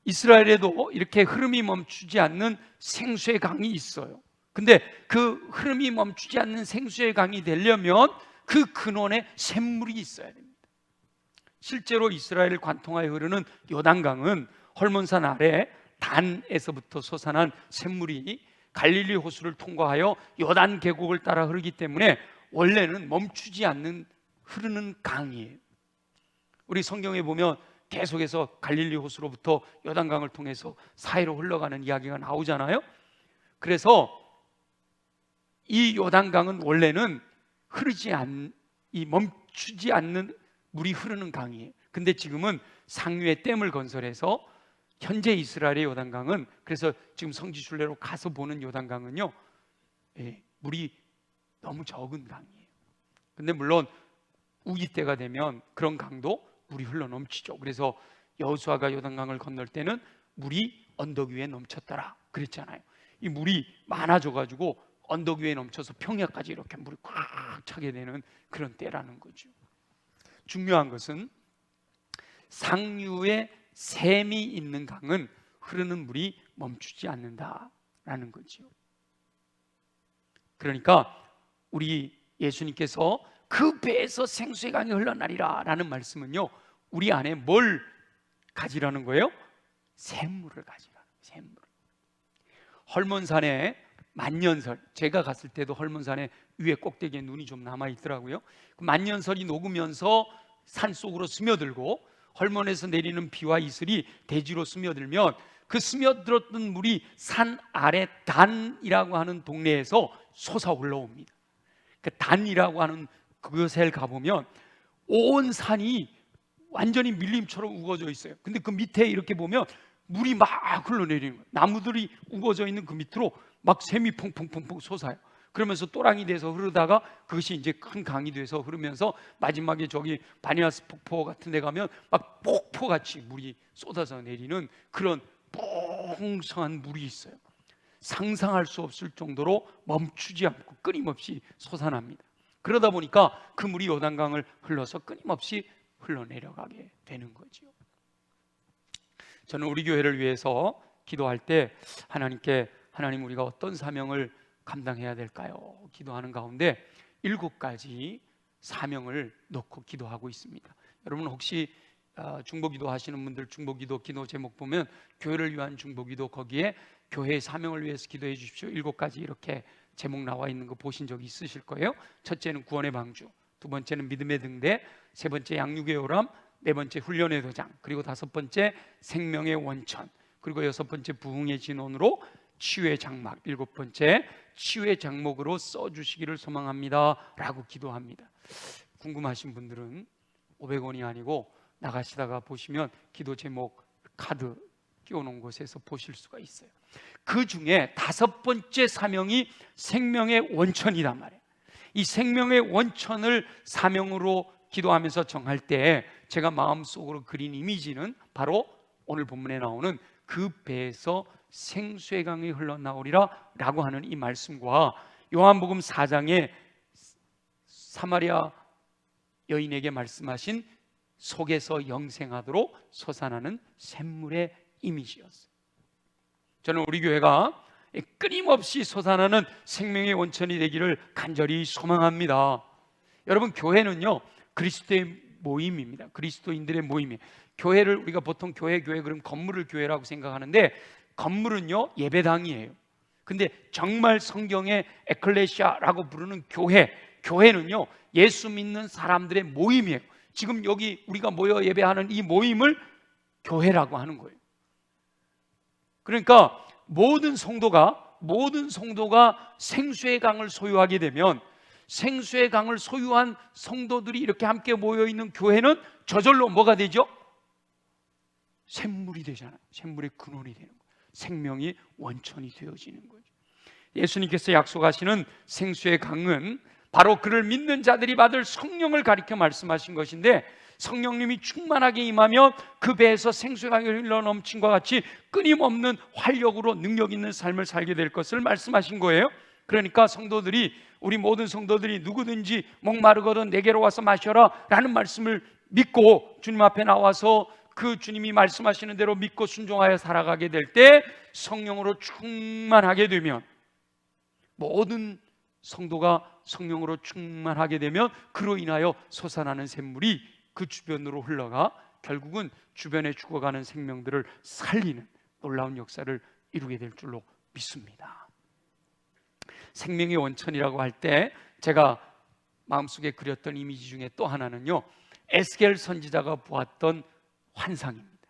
이스라엘에도 이렇게 흐름이 멈추지 않는 생수의 강이 있어요. 근데 그 흐름이 멈추지 않는 생수의 강이 되려면 그 근원에 샘물이 있어야 됩니다. 실제로 이스라엘 관통하에 흐르는 요단강은 헐몬산 아래 단에서부터 솟아난 샘물이 갈릴리 호수를 통과하여 요단 계곡을 따라 흐르기 때문에 원래는 멈추지 않는 흐르는 강이에요. 우리 성경에 보면 계속해서 갈릴리 호수로부터 요단강을 통해서 사이로 흘러가는 이야기가 나오잖아요. 그래서 이 요단강은 원래는 멈추지 않는 물이 흐르는 강이에요. 근데 지금은 상류에 댐을 건설해서 현재 이스라엘의 요단강은, 그래서 지금 성지순례로 가서 보는 요단강은요, 물이 너무 적은 강이에요. 근데 물론 우기 때가 되면 그런 강도 물이 흘러 넘치죠. 그래서 여호수아가 요단강을 건널 때는 물이 언덕 위에 넘쳤더라 그랬잖아요. 이 물이 많아져 가지고 언덕 위에 넘쳐서 평야까지 이렇게 물이 꽉 차게 되는 그런 때라는 거죠. 중요한 것은 상류에 샘이 있는 강은 흐르는 물이 멈추지 않는다라는 거죠. 그러니까 우리 예수님께서 그 배에서 생수의 강이 흘러나리라 라는 말씀은요, 우리 안에 뭘 가지라는 거예요? 샘물을 가지라는 거예요. 샘물. 헐몬산에 만년설, 제가 갔을 때도 헐몬산에 위에 꼭대기에 눈이 좀 남아 있더라고요. 그 만년설이 녹으면서 산 속으로 스며들고 헐몬에서 내리는 비와 이슬이 대지로 스며들면 그 스며들었던 물이 산 아래 단이라고 하는 동네에서 솟아 올라옵니다. 그 단이라고 하는 그곳에 가보면 온 산이 완전히 밀림처럼 우거져 있어요. 근데 그 밑에 이렇게 보면 물이 막 흘러내리는 거예요. 나무들이 우거져 있는 그 밑으로 막 샘이 퐁퐁퐁퐁 솟아요. 그러면서 또랑이 돼서 흐르다가 그것이 이제 큰 강이 돼서 흐르면서 마지막에 저기 바니아스 폭포 같은 데 가면 막 폭포같이 물이 쏟아져 내리는 그런 풍성한 물이 있어요. 상상할 수 없을 정도로 멈추지 않고 끊임없이 솟아납니다. 그러다 보니까 그 물이 요단강을 흘러서 끊임없이 흘러내려가게 되는 거죠. 저는 우리 교회를 위해서 기도할 때 하나님께, 하나님 우리가 어떤 사명을 감당해야 될까요? 기도하는 가운데 7가지 사명을 놓고 기도하고 있습니다. 여러분 혹시 중보기도 하시는 분들 중보기도 기도 제목 보면 교회를 위한 중보기도, 거기에 교회의 사명을 위해서 기도해 주십시오 7가지 이렇게 제목 나와 있는 거 보신 적 있으실 거예요. 첫째는 구원의 방주, 두 번째는 믿음의 등대, 세 번째 양육의 요람, 네 번째 훈련의 도장, 그리고 다섯 번째 생명의 원천, 그리고 여섯 번째 부흥의 진원으로 치유의 장막, 일곱 번째 치유의 장목으로 써주시기를 소망합니다 라고 기도합니다. 궁금하신 분들은 500원이 아니고 나가시다가 보시면 기도 제목 카드 끼워놓은 곳에서 보실 수가 있어요. 그 중에 다섯 번째 사명이 생명의 원천이란 말이에요. 이 생명의 원천을 사명으로 기도하면서 정할 때 제가 마음속으로 그린 이미지는 바로 오늘 본문에 나오는 그 배에서 생수의 강이 흘러나오리라 라고 하는 이 말씀과 요한복음 4장에 사마리아 여인에게 말씀하신 속에서 영생하도록 솟아나는 샘물의 이미지였어요. 저는 우리 교회가 끊임없이 솟아나는 생명의 원천이 되기를 간절히 소망합니다. 여러분, 교회는요 그리스도의 모임입니다. 그리스도인들의 모임이에요. 교회를 우리가 보통 교회 그럼 건물을 교회라고 생각하는데, 건물은요 예배당이에요. 근데 정말 성경에 에클레시아라고 부르는 교회는요 예수 믿는 사람들의 모임이에요. 지금 여기 우리가 모여 예배하는 이 모임을 교회라고 하는 거예요. 그러니까 모든 성도가 생수의 강을 소유하게 되면, 생수의 강을 소유한 성도들이 이렇게 함께 모여 있는 교회는 저절로 뭐가 되죠? 샘물이 되잖아요. 샘물의 근원이 되는 거예요. 생명이 원천이 되어지는 거죠. 예수님께서 약속하시는 생수의 강은 바로 그를 믿는 자들이 받을 성령을 가리켜 말씀하신 것인데, 성령님이 충만하게 임하면 그 배에서 생수의 강이 흘러넘친과 같이 끊임없는 활력으로 능력 있는 삶을 살게 될 것을 말씀하신 거예요. 그러니까 우리 모든 성도들이 누구든지 목마르거든 내게로 와서 마셔라 라는 말씀을 믿고 주님 앞에 나와서 그 주님이 말씀하시는 대로 믿고 순종하여 살아가게 될 때, 성령으로 충만하게 되면, 모든 성도가 성령으로 충만하게 되면 그로 인하여 솟아나는 샘물이 그 주변으로 흘러가 결국은 주변에 죽어가는 생명들을 살리는 놀라운 역사를 이루게 될 줄로 믿습니다. 생명의 원천이라고 할 때 제가 마음속에 그렸던 이미지 중에 또 하나는요, 에스겔 선지자가 보았던 환상입니다.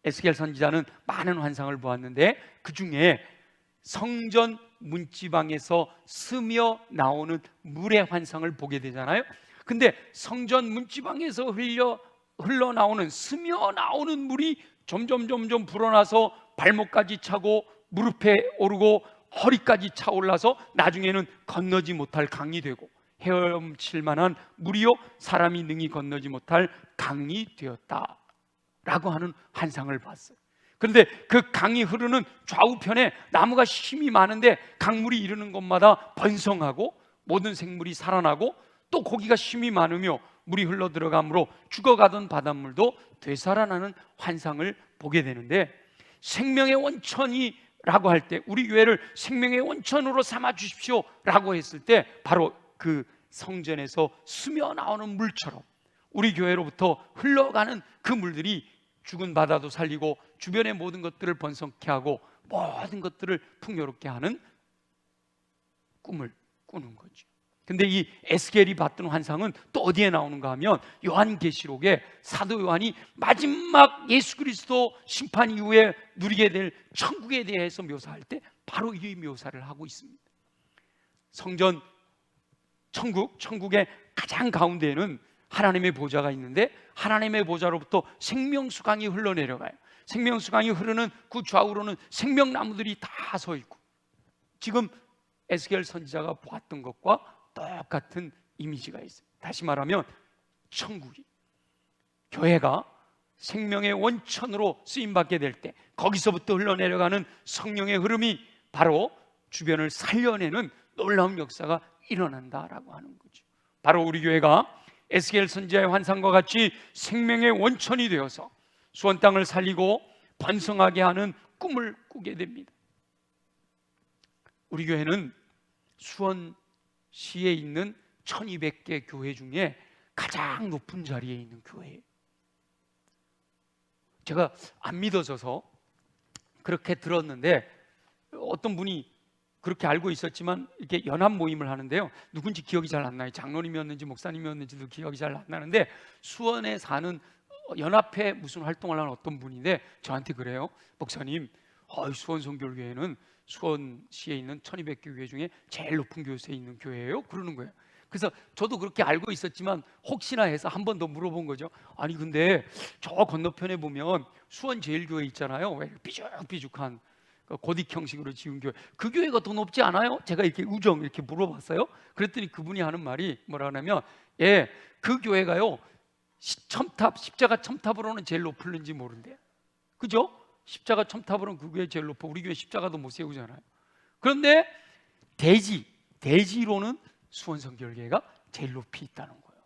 에스겔 선지자는 많은 환상을 보았는데 그 중에 성전 문지방에서 스며 나오는 물의 환상을 보게 되잖아요. 근데 성전 문지방에서 흘러나오는 스며 나오는 물이 점점 불어나서 발목까지 차고 무릎에 오르고 허리까지 차올라서 나중에는 건너지 못할 강이 되고, 헤엄칠 만한 물이요 사람이 능히 건너지 못할 강이 되었다라고 하는 환상을 봤어요. 그런데 그 강이 흐르는 좌우편에 나무가 심이 많은데 강물이 이르는 곳마다 번성하고 모든 생물이 살아나고, 또 고기가 심이 많으며 물이 흘러 들어가므로 죽어가던 바닷물도 되살아나는 환상을 보게 되는데, 생명의 원천이라고 할 때, 우리 교회를 생명의 원천으로 삼아 주십시오 라고 했을 때, 바로 그 성전에서 스며 나오는 물처럼 우리 교회로부터 흘러가는 그 물들이 죽은 바다도 살리고 주변의 모든 것들을 번성케 하고 모든 것들을 풍요롭게 하는 꿈을 꾸는 거죠. 근데 이 에스겔이 봤던 환상은 또 어디에 나오는가 하면, 요한계시록에 사도 요한이 마지막 예수 그리스도 심판 이후에 누리게 될 천국에 대해서 묘사할 때 바로 이 묘사를 하고 있습니다. 성전, 천국의 가장 가운데에는 하나님의 보좌가 있는데, 하나님의 보좌로부터 생명수강이 흘러내려가요. 생명수강이 흐르는 그 좌우로는 생명나무들이 다 서 있고, 지금 에스겔 선지자가 보았던 것과 똑같은 이미지가 있어요. 다시 말하면 천국이, 교회가 생명의 원천으로 쓰임받게 될 때 거기서부터 흘러내려가는 성령의 흐름이 바로 주변을 살려내는 놀라운 역사가 일어난다라고 하는 거죠. 바로 우리 교회가 에스겔 선지자의 환상과 같이 생명의 원천이 되어서 수원 땅을 살리고 번성하게 하는 꿈을 꾸게 됩니다. 우리 교회는 수원시에 있는 1200개 교회 중에 가장 높은 자리에 있는 교회예요. 제가 안 믿어져서 그렇게 들었는데, 어떤 분이 그렇게 알고 있었지만 이렇게 연합 모임을 하는데요, 누군지 기억이 잘 안 나요. 장로님이었는지 목사님이었는지도 기억이 잘 안 나는데, 수원에 사는 연합회 무슨 활동을 하는 어떤 분인데 저한테 그래요. 목사님, 수원 성결교회는 수원시에 있는 1200개 교회 중에 제일 높은 교세에 있는 교회예요, 그러는 거예요. 그래서 저도 그렇게 알고 있었지만 혹시나 해서 한 번 더 물어본 거죠. 아니 근데 저 건너편에 보면 수원제일교회 있잖아요. 왜 삐죽삐죽한 고딕 형식으로 지은 교회, 그 교회가 더 높지 않아요? 제가 이렇게 이렇게 물어봤어요. 그랬더니 그분이 하는 말이 뭐라 하냐면, 그 교회가요 십자가 첨탑으로는 제일 높을는지 모른대요. 그죠? 십자가 첨탑으로는 그 교회 제일 높아. 우리 교회 십자가도 못 세우잖아요. 그런데 대지로는 수원성결교회가 제일 높이 있다는 거예요.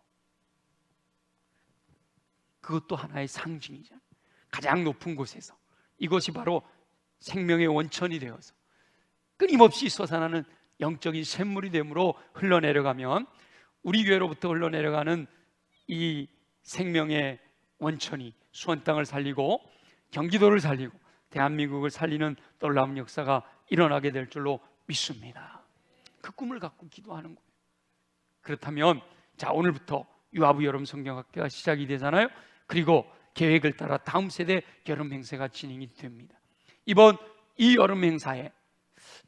그것도 하나의 상징이잖아요. 가장 높은 곳에서 이것이 바로 생명의 원천이 되어서 끊임없이 솟아나는 영적인 샘물이 됨으로 흘러내려가면 우리 교회로부터 흘러내려가는 이 생명의 원천이 수원 땅을 살리고 경기도를 살리고 대한민국을 살리는 놀라운 역사가 일어나게 될 줄로 믿습니다. 그 꿈을 갖고 기도하는 거예요. 그렇다면 자, 오늘부터 유아부 여름 성경학교가 시작이 되잖아요. 그리고 계획을 따라 다음 세대 여름 행사가 진행이 됩니다. 이번 이 여름 행사에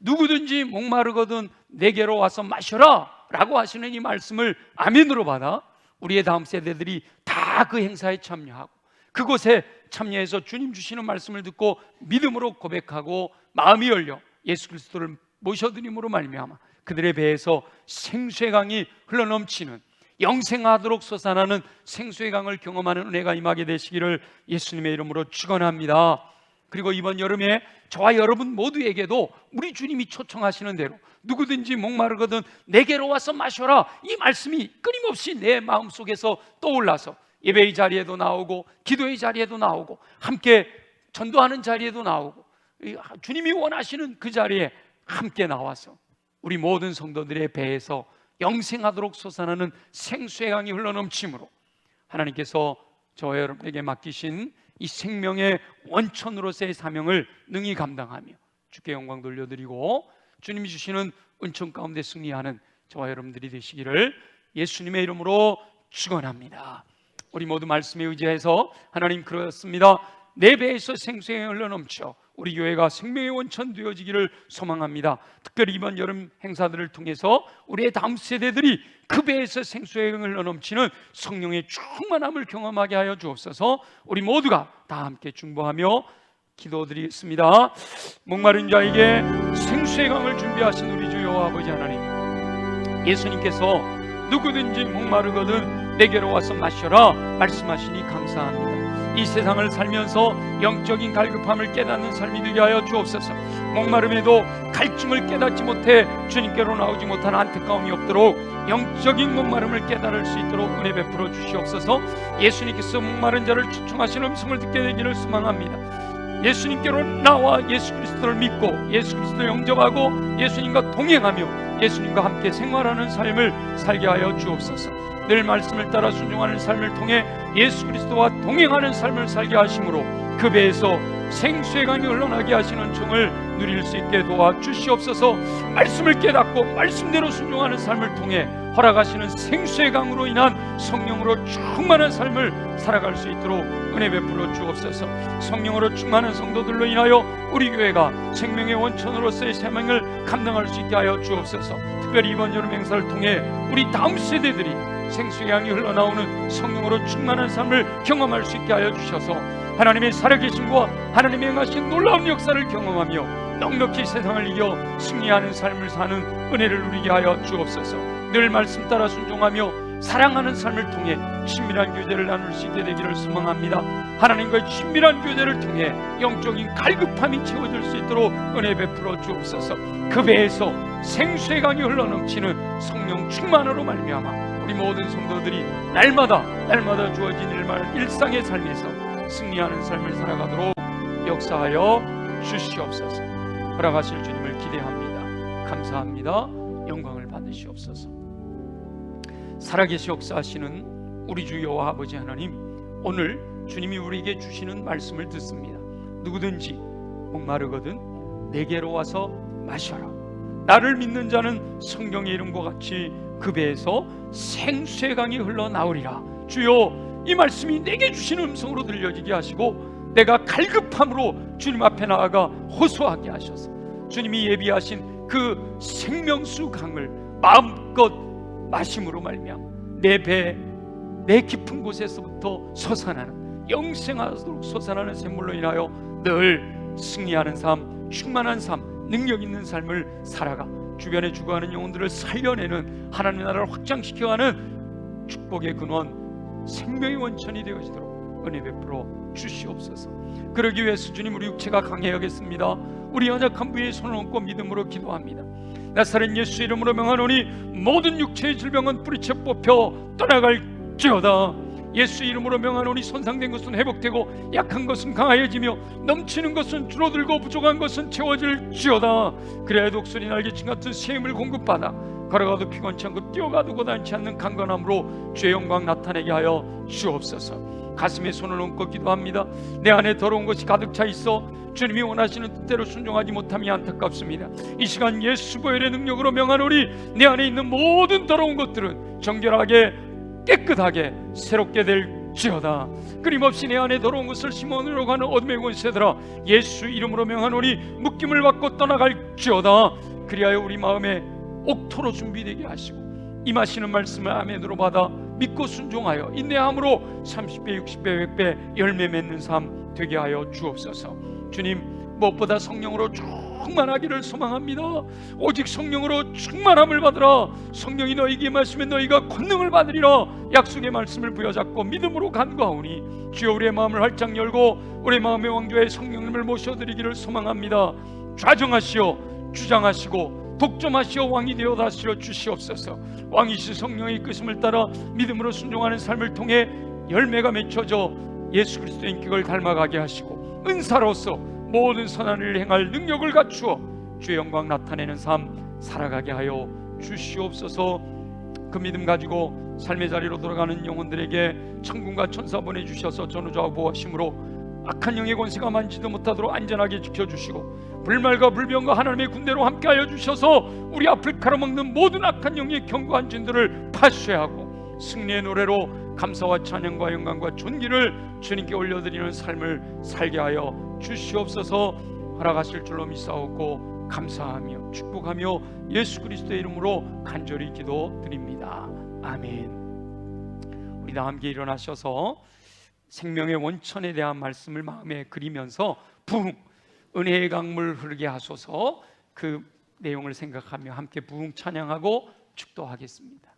누구든지 목마르거든 내게로 와서 마셔라 라고 하시는 이 말씀을 아멘으로 받아 우리의 다음 세대들이 다 그 행사에 참여하고 그곳에 참여해서 주님 주시는 말씀을 듣고 믿음으로 고백하고 마음이 열려 예수 그리스도를 모셔드림으로 말미암아 그들의 배에서 생수의 강이 흘러넘치는 영생하도록 솟아나는 생수의 강을 경험하는 은혜가 임하게 되시기를 예수님의 이름으로 축원합니다. 그리고 이번 여름에 저와 여러분 모두에게도 우리 주님이 초청하시는 대로 누구든지 목마르거든 내게로 와서 마셔라, 이 말씀이 끊임없이 내 마음속에서 떠올라서 예배의 자리에도 나오고 기도의 자리에도 나오고 함께 전도하는 자리에도 나오고 주님이 원하시는 그 자리에 함께 나와서 우리 모든 성도들의 배에서 영생하도록 솟아나는 생수의 강이 흘러넘침으로 하나님께서 저와 여러분에게 맡기신 이 생명의 원천으로서의 사명을 능히 감당하며 주께 영광 돌려드리고 주님이 주시는 은총 가운데 승리하는 저와 여러분들이 되시기를 예수님의 이름으로 축원합니다. 우리 모두 말씀에 의지해서 하나님 그렇습니다. 내 배에서 생수의 강이 흘러넘쳐 우리 교회가 생명의 원천 되어지기를 소망합니다. 특별히 이번 여름 행사들을 통해서 우리의 다음 세대들이 그 배에서 생수의 강이 흘러넘치는 성령의 충만함을 경험하게 하여 주옵소서. 우리 모두가 다 함께 중보하며 기도드리겠습니다. 목마른 자에게 생수의 강을 준비하신 우리 주 여호와 아버지 하나님, 예수님께서 누구든지 목마르거든 내게로 와서 마셔라 말씀하시니 감사합니다. 이 세상을 살면서 영적인 갈급함을 깨닫는 삶이 되게 하여 주옵소서. 목마름에도 갈증을 깨닫지 못해 주님께로 나오지 못한 안타까움이 없도록 영적인 목마름을 깨달을 수 있도록 은혜 베풀어 주시옵소서. 예수님께서 목마른 자를 초청하시는 음성을 듣게 되기를 소망합니다. 예수님께로 나와 예수 그리스도를 믿고 예수 그리스도를 영접하고 예수님과 동행하며 예수님과 함께 생활하는 삶을 살게 하여 주옵소서. 늘 말씀을 따라 순종하는 삶을 통해 예수 그리스도와 동행하는 삶을 살게 하심으로 그 배에서 생수의 강이 흘러나게 하시는 종을 누릴 수 있게 도와주시옵소서. 말씀을 깨닫고 말씀대로 순종하는 삶을 통해 허락하시는 생수의 강으로 인한 성령으로 충만한 삶을 살아갈 수 있도록 은혜 베풀어 주옵소서. 성령으로 충만한 성도들로 인하여 우리 교회가 생명의 원천으로서의 사명을 감당할 수 있게 하여 주옵소서. 특별히 이번 여름 행사를 통해 우리 다음 세대들이 생수의 강이 흘러나오는 성령으로 충만한 삶을 경험할 수 있게 하여 주셔서 하나님의 살아계심과 하나님의 행하신 놀라운 역사를 경험하며 넉넉히 세상을 이겨 승리하는 삶을 사는 은혜를 누리게 하여 주옵소서. 늘 말씀 따라 순종하며 사랑하는 삶을 통해 친밀한 교제를 나눌 수 있게 되기를 소망합니다. 하나님과의 친밀한 교제를 통해 영적인 갈급함이 채워질 수 있도록 은혜 베풀어 주옵소서. 그 배에서 생수의 강이 흘러넘치는 성령 충만으로 말미암아 우리 모든 성도들이 날마다 주어진 일상의 삶에서 승리하는 삶을 살아가도록 역사하여 주시옵소서. 허락하실 주님을 기대합니다. 감사합니다. 영광을 받으시옵소서. 살아계시 역사하시는 우리 주 여호와 아버지 하나님, 오늘 주님이 우리에게 주시는 말씀을 듣습니다. 누구든지 목마르거든 내게로 와서 마셔라. 나를 믿는 자는 성경의 이름과 같이 그 배에서 생수의 강이 흘러나오리라. 주여, 이 말씀이 내게 주시는 음성으로 들려지게 하시고 내가 갈급함으로 주님 앞에 나아가 호소하게 하셔서 주님이 예비하신 그 생명수 강을 마음껏 마심으로 말미암아 내 배, 내 깊은 곳에서부터 솟아나는 영생하도록 솟아나는 샘물로 인하여 늘 승리하는 삶, 충만한 삶, 능력 있는 삶을 살아가 주변에 죽어가는 영혼들을 살려내는 하나님의 나라를 확장시켜가는 축복의 근원, 생명의 원천이 되어지도록 은혜 베풀어 주시옵소서. 그러기 위해서 주님, 우리 육체가 강해야겠습니다. 우리 연약한 부위에 손을 얹고 믿음으로 기도합니다. 나사렛 예수 이름으로 명하노니 모든 육체의 질병은 뿌리채 뽑혀 떠나갈지어다. 예수 이름으로 명하노니 손상된 것은 회복되고 약한 것은 강하여지며 넘치는 것은 줄어들고 부족한 것은 채워질지어다. 그래야 독수리 날개친 같은 새 힘을 공급받아 걸어가도 피곤치 않고 뛰어가도 고단치 않는 강건함으로 주의 영광 나타내게 하여 주옵소서. 가슴에 손을 얹고 기도합니다. 내 안에 더러운 것이 가득 차 있어 주님이 원하시는 뜻대로 순종하지 못함이 안타깝습니다. 이 시간 예수 보혈의 능력으로 명하노니 내 안에 있는 모든 더러운 것들은 정결하게 깨끗하게 새롭게 될지어다. 끊임없이 내 안에 더러운 것을 심어내려 가는 어둠의 권세들아, 예수 이름으로 명하노니 묶임을 받고 떠나갈지어다. 그리하여 우리 마음에 옥토로 준비되게 하시고 임하시는 말씀을 아멘으로 받아 믿고 순종하여 인내함으로 30배 60배 100배 열매 맺는 삶 되게 하여 주옵소서. 주님, 무엇보다 성령으로 충만하기를 소망합니다. 오직 성령으로 충만함을 받으라. 성령이 너희에게 임하시면 너희가 권능을 받으리라. 약속의 말씀을 부여잡고 믿음으로 간구하오니 주여, 우리의 마음을 활짝 열고 우리의 마음의 왕좌에 성령님을 모셔드리기를 소망합니다. 좌정하시오, 주장하시고 독점하시오, 왕이 되어 다스려 주시옵소서. 왕이신 성령의 이끄심을 따라 믿음으로 순종하는 삶을 통해 열매가 맺혀져 예수 그리스도의 인격을 닮아가게 하시고 은사로서 모든 선한 일을 행할 능력을 갖추어 주의 영광 나타내는 삶 살아가게 하여 주시옵소서. 그 믿음 가지고 삶의 자리로 돌아가는 영혼들에게 천군과 천사 보내주셔서 전우좌우 보호하심으로 악한 영의 권세가 만지도 못하도록 안전하게 지켜주시고 불말과 불병과 하나님의 군대로 함께하여 주셔서 우리 앞을 가로막는 모든 악한 영의 견고한 진들을 파쇄하고 승리의 노래로 감사와 찬양과 영광과 존귀를 주님께 올려드리는 삶을 살게 하여 주시옵소서. 허락하실 줄로 믿사오고 감사하며 축복하며 예수 그리스도의 이름으로 간절히 기도드립니다. 아멘. 우리 다 함께 일어나셔서 생명의 원천에 대한 말씀을 마음에 그리면서 부흥, 은혜의 강물 흐르게 하소서, 그 내용을 생각하며 함께 부흥 찬양하고 축도하겠습니다.